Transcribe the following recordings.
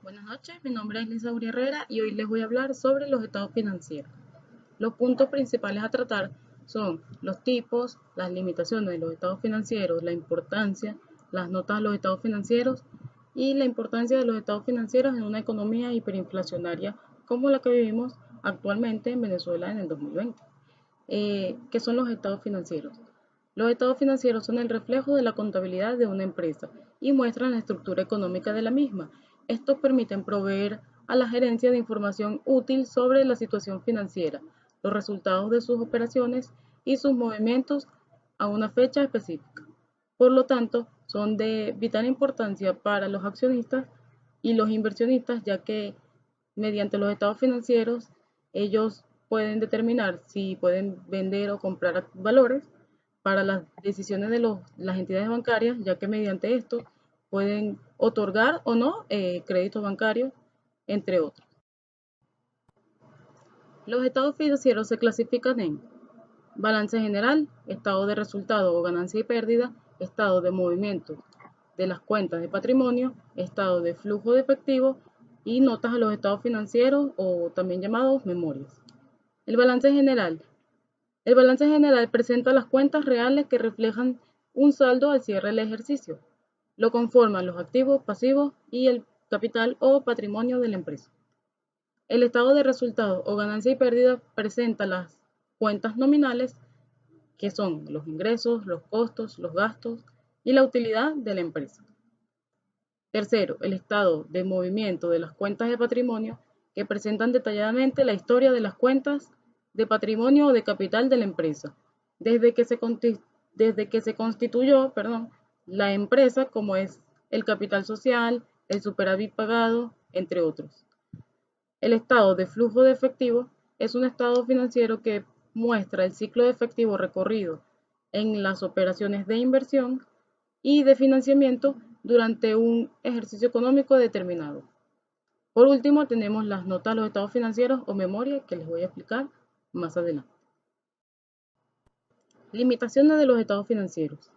Buenas noches, mi nombre es Lisa Herrera y hoy les voy a hablar sobre los estados financieros. Los puntos principales a tratar son los tipos, las limitaciones de los estados financieros, la importancia, las notas de los estados financieros y la importancia de los estados financieros en una economía hiperinflacionaria como la que vivimos actualmente en Venezuela en el 2020. ¿Qué son los estados financieros? Los estados financieros son el reflejo de la contabilidad de una empresa y muestran la estructura económica de la misma. Estos permiten proveer a la gerencia de información útil sobre la situación financiera, los resultados de sus operaciones y sus movimientos a una fecha específica. Por lo tanto, son de vital importancia para los accionistas y los inversionistas, ya que mediante los estados financieros ellos pueden determinar si pueden vender o comprar valores para las decisiones de las entidades bancarias, ya que mediante esto pueden otorgar o no créditos bancarios, entre otros. Los estados financieros se clasifican en balance general, estado de resultado o ganancia y pérdida, estado de movimiento de las cuentas de patrimonio, estado de flujo de efectivo y notas a los estados financieros o también llamados memorias. El balance general. El balance general presenta las cuentas reales que reflejan un saldo al cierre del ejercicio. Lo conforman los activos, pasivos y el capital o patrimonio de la empresa. El estado de resultado o ganancia y pérdida presenta las cuentas nominales, que son los ingresos, los costos, los gastos y la utilidad de la empresa. Tercero, el estado de movimiento de las cuentas de patrimonio, que presentan detalladamente la historia de las cuentas de patrimonio o de capital de la empresa, desde que se constituyó la empresa, como es el capital social, el superávit pagado, entre otros. El estado de flujo de efectivo es un estado financiero que muestra el ciclo de efectivo recorrido en las operaciones de inversión y de financiamiento durante un ejercicio económico determinado. Por último, tenemos las notas de los estados financieros o memoria que les voy a explicar más adelante. Limitaciones de los estados financieros.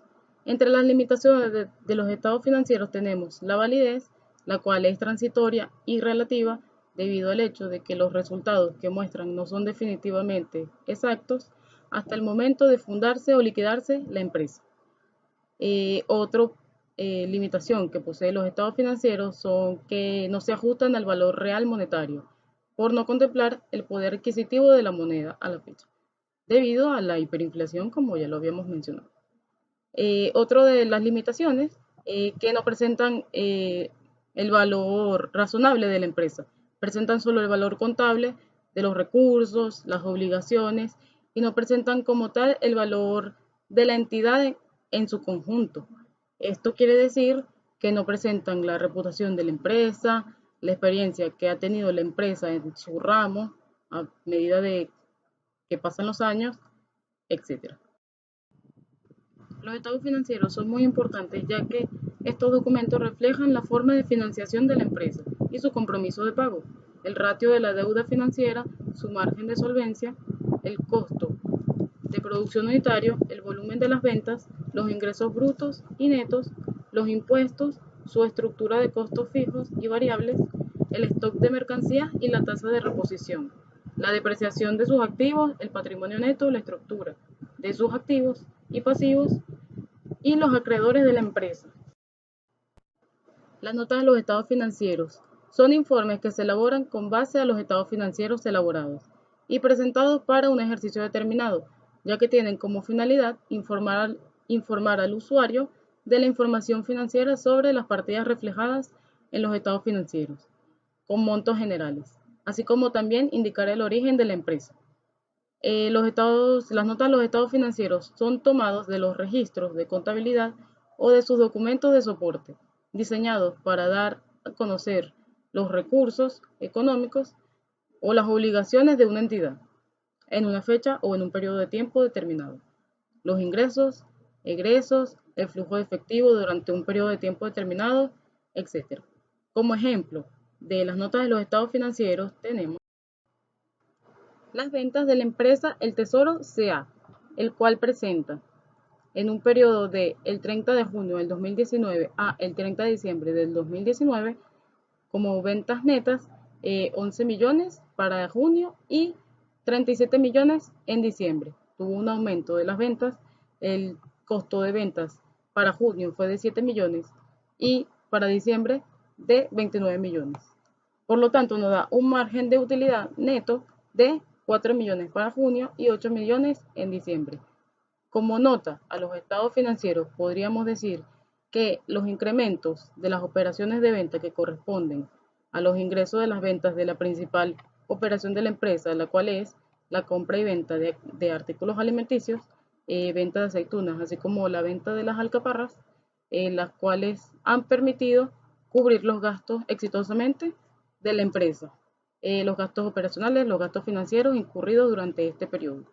Entre las limitaciones de los estados financieros tenemos la validez, la cual es transitoria y relativa debido al hecho de que los resultados que muestran no son definitivamente exactos hasta el momento de fundarse o liquidarse la empresa. Otra limitación que poseen los estados financieros son que no se ajustan al valor real monetario, por no contemplar el poder adquisitivo de la moneda a la fecha, debido a la hiperinflación, como ya lo habíamos mencionado. Otro de las limitaciones que no presentan el valor razonable de la empresa, presentan solo el valor contable de los recursos, las obligaciones y no presentan como tal el valor de la entidad en su conjunto. Esto quiere decir que no presentan la reputación de la empresa, la experiencia que ha tenido la empresa en su ramo a medida de que pasan los años, etc. Los estados financieros son muy importantes ya que estos documentos reflejan la forma de financiación de la empresa y su compromiso de pago, el ratio de la deuda financiera, su margen de solvencia, el costo de producción unitario, el volumen de las ventas, los ingresos brutos y netos, los impuestos, su estructura de costos fijos y variables, el stock de mercancías y la tasa de reposición, la depreciación de sus activos, el patrimonio neto, la estructura de sus activos y pasivos y los acreedores de la empresa. Las notas de los estados financieros son informes que se elaboran con base a los estados financieros elaborados y presentados para un ejercicio determinado, ya que tienen como finalidad informar al usuario de la información financiera sobre las partidas reflejadas en los estados financieros, con montos generales, así como también indicar el origen de la empresa. Las notas de los estados financieros son tomados de los registros de contabilidad o de sus documentos de soporte, diseñados para dar a conocer los recursos económicos o las obligaciones de una entidad en una fecha o en un periodo de tiempo determinado, los ingresos, egresos, el flujo de efectivo durante un periodo de tiempo determinado, etc. Como ejemplo de las notas de los estados financieros tenemos las ventas de la empresa El Tesoro C.A., el cual presenta en un periodo de el 30 de junio del 2019 a el 30 de diciembre del 2019 como ventas netas 11 millones para junio y 37 millones en diciembre. Tuvo un aumento de las ventas, el costo de ventas para junio fue de 7 millones y para diciembre de 29 millones. Por lo tanto, nos da un margen de utilidad neto de 4 millones para junio y 8 millones en diciembre. Como nota a los estados financieros, podríamos decir que los incrementos de las operaciones de venta que corresponden a los ingresos de las ventas de la principal operación de la empresa, la cual es la compra y venta de artículos alimenticios, venta de aceitunas, así como la venta de las alcaparras, las cuales han permitido cubrir los gastos exitosamente de la empresa, los gastos operacionales, los gastos financieros incurridos durante este periodo.